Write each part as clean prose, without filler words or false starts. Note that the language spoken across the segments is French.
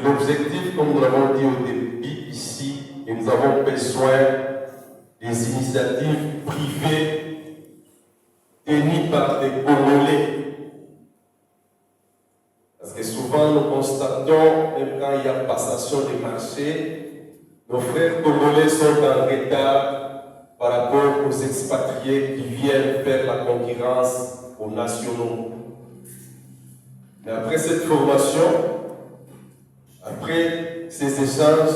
l'objectif, comme nous l'avons dit au début ici, et nous avons besoin des initiatives privées tenues par des Congolais. Parce que souvent nous constatons, même quand il y a passation des marchés, nos frères congolais sont en retard par rapport aux expatriés qui viennent faire la concurrence aux nationaux. Mais après cette formation, après ces échanges,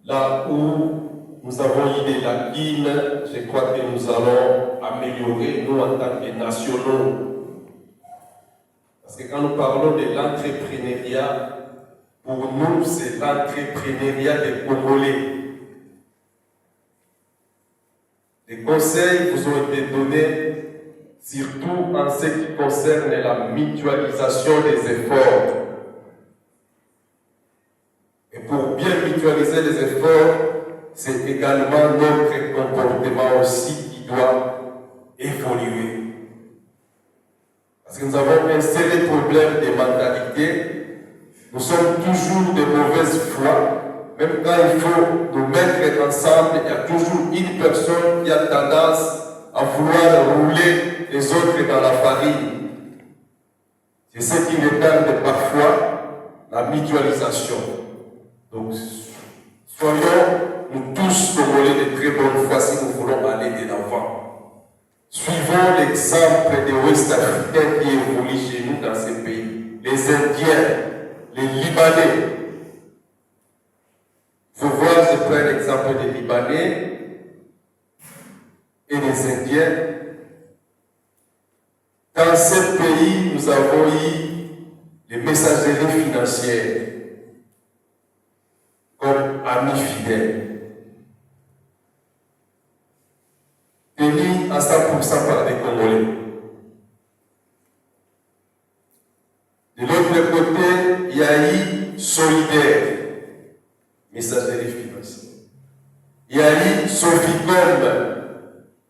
là où nous avons eu des lacunes, je crois que nous allons améliorer, nous en tant que nationaux. Parce que quand nous parlons de l'entrepreneuriat, pour nous, c'est l'entrepreneuriat des Congolais. Les conseils vous ont été donnés, surtout en ce qui concerne la mutualisation des efforts. Et pour bien mutualiser les efforts, c'est également notre comportement aussi qui doit évoluer. Parce que nous avons un sérieux problème de mentalité. Nous sommes toujours de mauvaise foi. Même quand il faut nous mettre ensemble, il y a toujours une personne qui a tendance à vouloir rouler les autres dans la farine. C'est ce qui retarde parfois la mutualisation. Donc, soyons nous tous Congolais de très bonne foi si nous voulons aller de l'avant. Suivons l'exemple des Ouest-Africains qui évoluent chez nous dans ces pays. Les Indiens, les Libanais. Il faut voir, je prends l'exemple des Libanais et des Indiens. Dans ces pays, nous avons eu les messageries financières comme amis fidèles. Tenus à 100% par des Congolais. De l'autre côté, il y a eu Solidaire, messagerie financière. Il y a eu Soficom,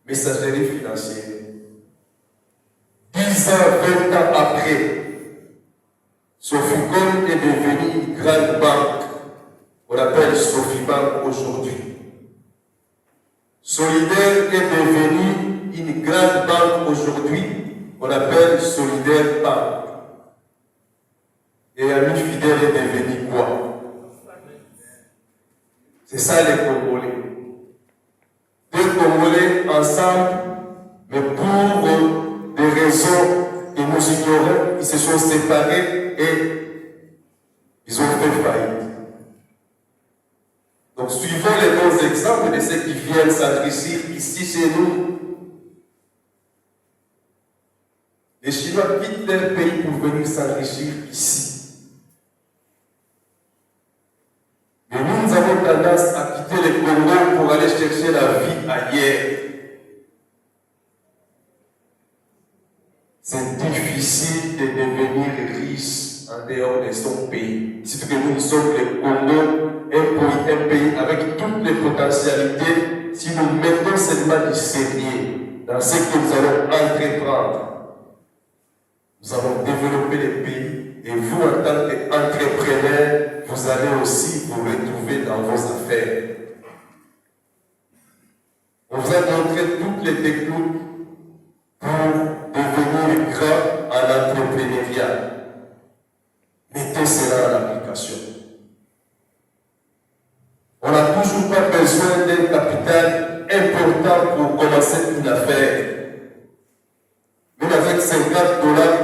messagerie financière. 10 ans, 20 ans après, Soficom est devenu une grande banque. On l'appelle Sofibank aujourd'hui. Solidaire est devenu une grande banque aujourd'hui, on appelle Solidaire Bank. Et Ami Fidèle est devenu quoi? C'est ça les Congolais. Deux Congolais ensemble, mais pour des raisons que nous ignorons, ils se sont séparés et ils ont fait faillite. Donc, suivons les bons exemples de ceux qui viennent s'enrichir ici chez nous. Les Chinois quittent leur pays pour venir s'enrichir ici. Mais nous avons tendance à quitter le Congo pour aller chercher la vie ailleurs. C'est difficile de devenir riche en dehors de son pays. Surtout que nous sommes le Congo, un pays avec toutes les potentialités, si nous mettons seulement du sérieux dans ce que nous allons entreprendre. Nous allons développer le pays et vous, en tant qu'entrepreneur, vous allez aussi vous retrouver dans vos affaires. On vous a montré toutes les techniques pour devenir grand en entrepreneuriat. Mettez cela en application. On n'a toujours pas besoin d'un capital important pour commencer une affaire. Même avec 50 $,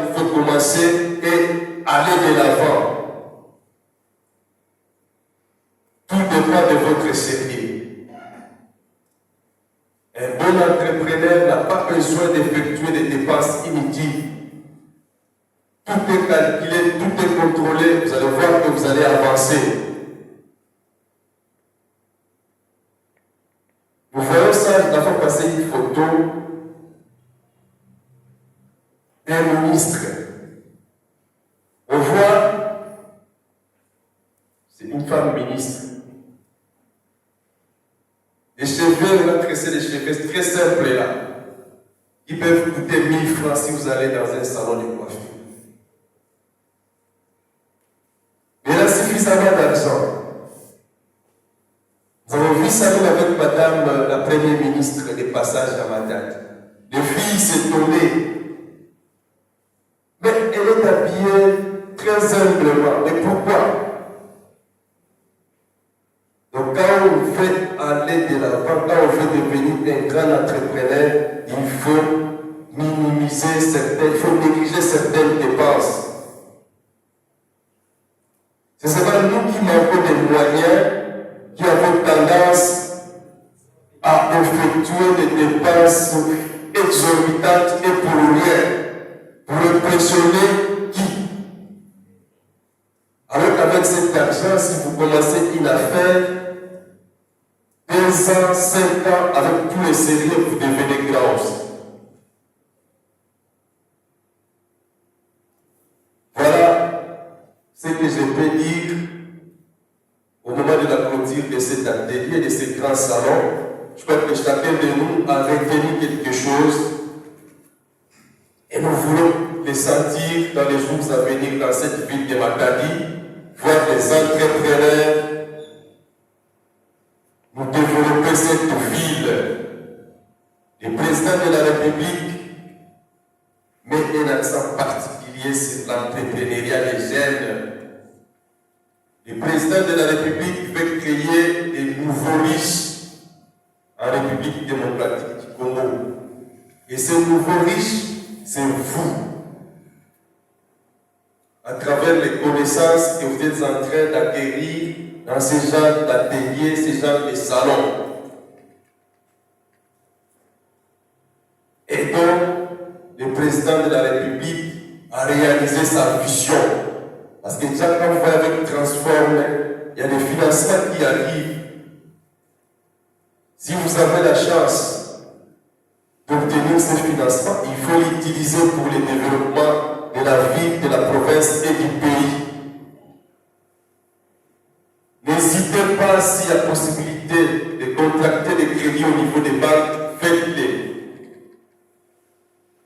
il faut commencer et aller de l'avant. Tout dépend de votre sérieux. Un bon entrepreneur n'a pas besoin d'effectuer des dépenses inutiles. Tout est calculé, tout est contrôlé. Vous allez voir que vous allez avancer. Nous voyons ça, nous avons passé une photo d'un ministre. On voit, c'est une femme ministre. Les cheveux, on a tressé les cheveux, c'est très simple là. Ils peuvent coûter 1000 francs si vous allez dans un salon de coiffure. puissamment d'argent. Nous avons vu ça avec Madame la Première ministre des passages à Madad. Les filles s'étonnaient. Mais elle est habillée très humblement. Mais pourquoi? Donc quand on veut aller de l'avant, quand on veut devenir un grand entrepreneur, il faut minimiser certaines, il faut négliger certaines dépenses. C'est seulement nous qui manquons des moyens, qui avons tendance à effectuer des dépenses exorbitantes et pour rien, pour impressionner qui? Alors qu'avec cet argent, si vous commencez une affaire, 2 ans, 5 ans, avec tous les sérieux, vous devenez grand aussi. Voilà ce que je peux dire au moment de la clôture de cet atelier, de ce grand salon. Je crois que chacun de nous a retenu quelque chose et nous voulons les sentir dans les jours à venir dans cette ville de Matadi, voir les entrepreneurs nous développer cette ville. Le président de la République met un accent particulier sur l'entrepreneuriat des jeunes. Le président de la République veut créer des nouveaux riches en République démocratique du Congo. Et ces nouveaux riches, c'est vous. À travers les connaissances que vous êtes en train d'acquérir dans ces genres d'ateliers, ces genres de salons. Et donc, le président de la République a réalisé sa vision. Parce que déjà, quand vous voyez avec Transform, il y a des financements qui arrivent. Si vous avez la chance d'obtenir ces financements, il faut l'utiliser pour le développement de la ville, de la province et du pays. N'hésitez pas, s'il y a possibilité de contracter des crédits au niveau des banques, faites-les.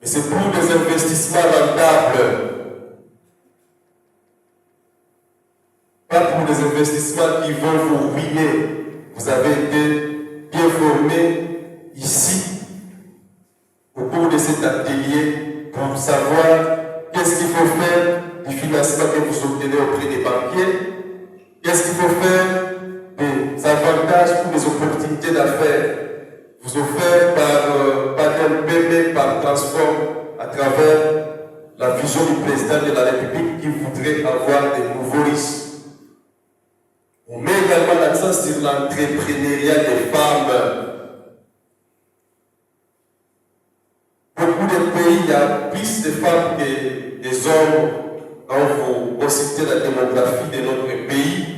Mais c'est pour des investissements rentables. Pas pour des investissements qui vont vous ruiner. Vous avez été bien formé ici, au cours de cet atelier, pour savoir qu'est-ce qu'il faut faire du financement que vous obtenez auprès des banquiers. Qu'est-ce qu'il faut faire des avantages ou des opportunités d'affaires vous offertes par un bébé, par Transform, à travers la vision du président de la République qui voudrait avoir des nouveaux risques. On met également l'accent sur l'entrepreneuriat des femmes. Beaucoup de pays, il y a plus de femmes que des hommes quand vous consultez la démographie de notre pays.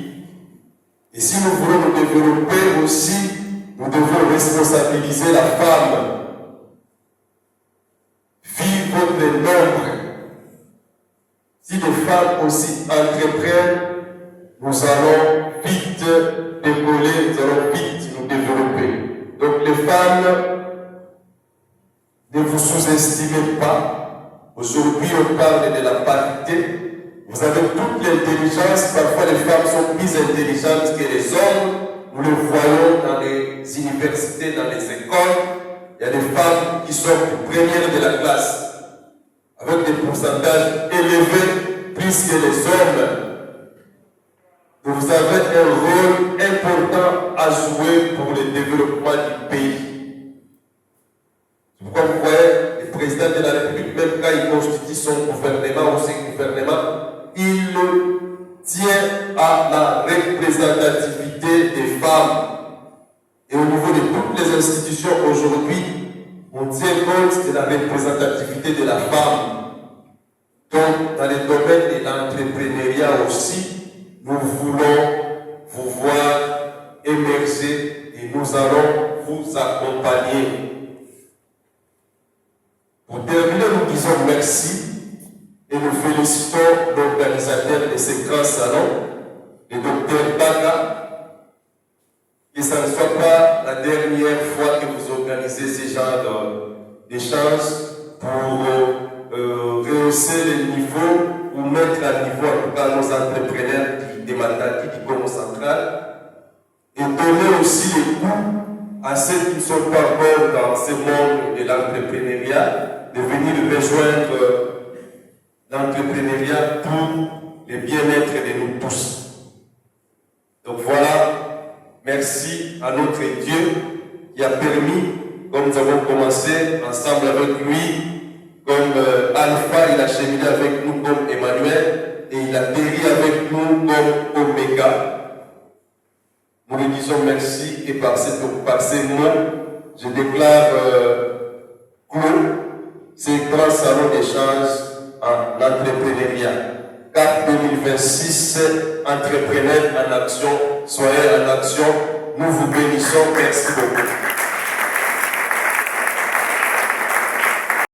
Et si nous voulons nous développer aussi, nous devons responsabiliser la femme. Vivre votre nombre. Si les femmes aussi entreprennent, nous allons vite décoller, nous allons vite nous développer. Donc les femmes, ne vous sous-estimez pas. Aujourd'hui, on parle de la parité. Vous avez toute l'intelligence. Parfois, les femmes sont plus intelligentes que les hommes. Nous le voyons dans les universités, dans les écoles. Il y a des femmes qui sont premières de la classe, avec des pourcentages élevés, plus que les hommes. Donc, vous avez un rôle important à jouer pour le développement du pays. C'est pourquoi vous voyez, le président de la République, même quand il constitue son gouvernement ou ses gouvernements, il tient à la représentativité des femmes. Et au niveau de toutes les institutions aujourd'hui, on tient compte de la représentativité de la femme. Donc, dans le domaine de l'entrepreneuriat aussi, nous voulons vous voir émerger et nous allons vous accompagner. Pour terminer, nous disons merci et nous félicitons l'organisateur de ce grand salon, le docteur Baga, que ce ne soit pas la dernière fois que vous organisez ce genre d'échange pour rehausser le niveau ou mettre à niveau en tout cas nos entrepreneurs qui de Matadi du Congo central et donner aussi les coûts à ceux qui ne sont pas encore dans ce monde de l'entrepreneuriat, de venir rejoindre l'entrepreneuriat pour le bien-être de nous tous. Donc voilà, merci à notre Dieu qui a permis, comme nous avons commencé ensemble avec lui, comme Alpha, il a cheminé avec nous comme Emmanuel, et il a péri avec nous comme Oméga. Nous lui disons merci et par ces mots, je déclare clos ces grands salons d'échange en entrepreneuriat. CAP 2026, entrepreneurs en action, soyez en action, nous vous bénissons, merci beaucoup.